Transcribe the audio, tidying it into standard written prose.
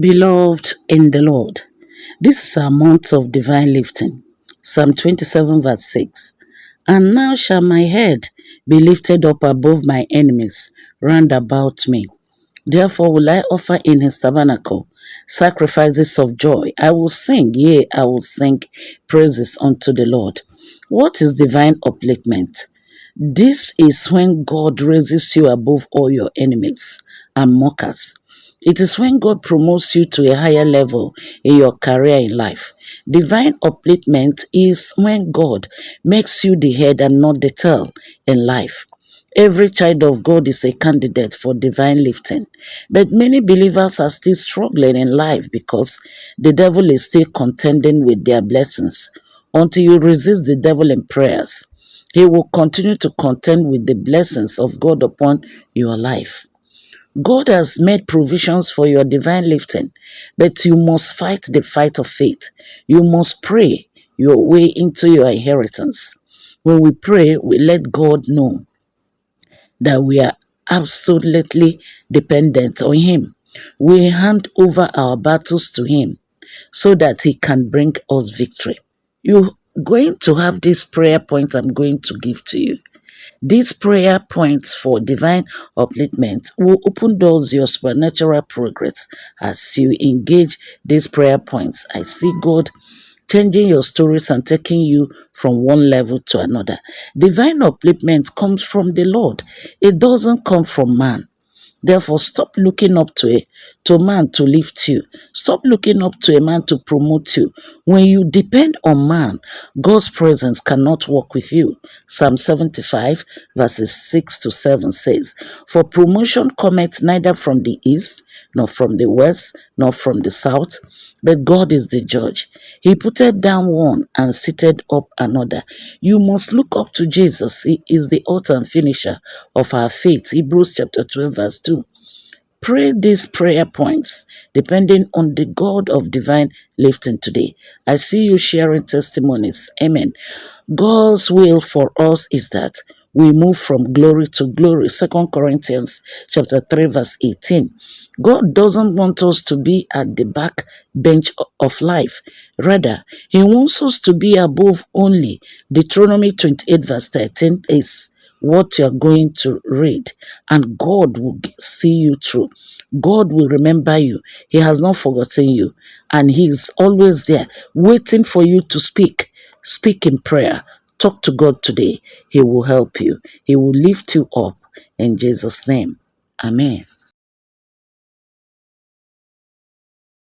Beloved in the Lord, this is our month of divine lifting. Psalm 27 verse 6. And now shall my head be lifted up above my enemies round about me. Therefore will I offer in his tabernacle sacrifices of joy. I will sing, yea, I will sing praises unto the Lord. What is divine upliftment? This is when God raises you above all your enemies and mockers. It is when God promotes you to a higher level in your career in life. Divine upliftment is when God makes you the head and not the tail in life. Every child of God is a candidate for divine lifting, but many believers are still struggling in life because the devil is still contending with their blessings. Until you resist the devil in prayers, he will continue to contend with the blessings of God upon your life. God has made provisions for your divine lifting, but you must fight the fight of faith. You must pray your way into your inheritance. When we pray, we let God know that we are absolutely dependent on Him. We hand over our battles to Him so that He can bring us victory. You're going to have this prayer point I'm going to give to you. These prayer points for divine upliftment will open doors your supernatural progress as you engage these prayer points. I see God changing your stories and taking you from one level to another. Divine upliftment comes from the Lord. It doesn't come from man. Therefore, stop looking up to a man to lift you. Stop looking up to a man to promote you. When you depend on man, God's presence cannot work with you. Psalm 75 verses 6 to 7 says, For promotion cometh neither from the east, nor from the west, nor from the south, but God is the judge. He putteth down one and seated up another. You must look up to Jesus. He is the author and finisher of our faith. Hebrews chapter 12 verse 2. Pray these prayer points depending on the God of divine lifting today. I see you sharing testimonies. Amen. God's will for us is that we move from glory to glory. 2 Corinthians chapter 3 verse 18. God doesn't want us to be at the back bench of life. Rather, He wants us to be above only. Deuteronomy 28 verse 13 is what you're going to read, and God will see you through. God will remember you. He has not forgotten you, and He is always there waiting for you to speak. Speak in prayer. Talk to God today. He will help you. He will lift you up in Jesus' name. Amen.